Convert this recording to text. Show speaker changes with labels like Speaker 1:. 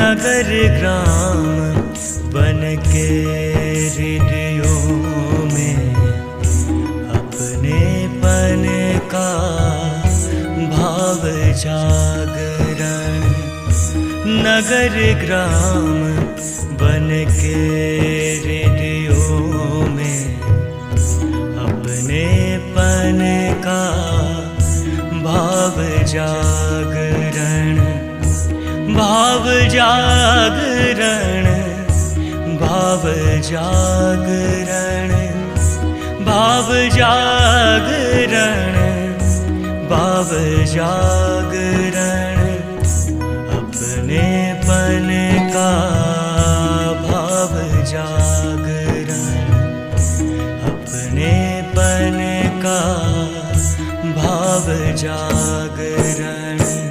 Speaker 1: नगर ग्राम बन के हृदयों में अपनेपन का भाव जागरण। नगर ग्राम बन के हृदयों में अपनेपन का भाव जागरण। भाव जागरण, भाव जागरण, भाव जागरण, भाव जागरण। अपनेपन का भाव जागरण, अपनेपन का भाव जागरण।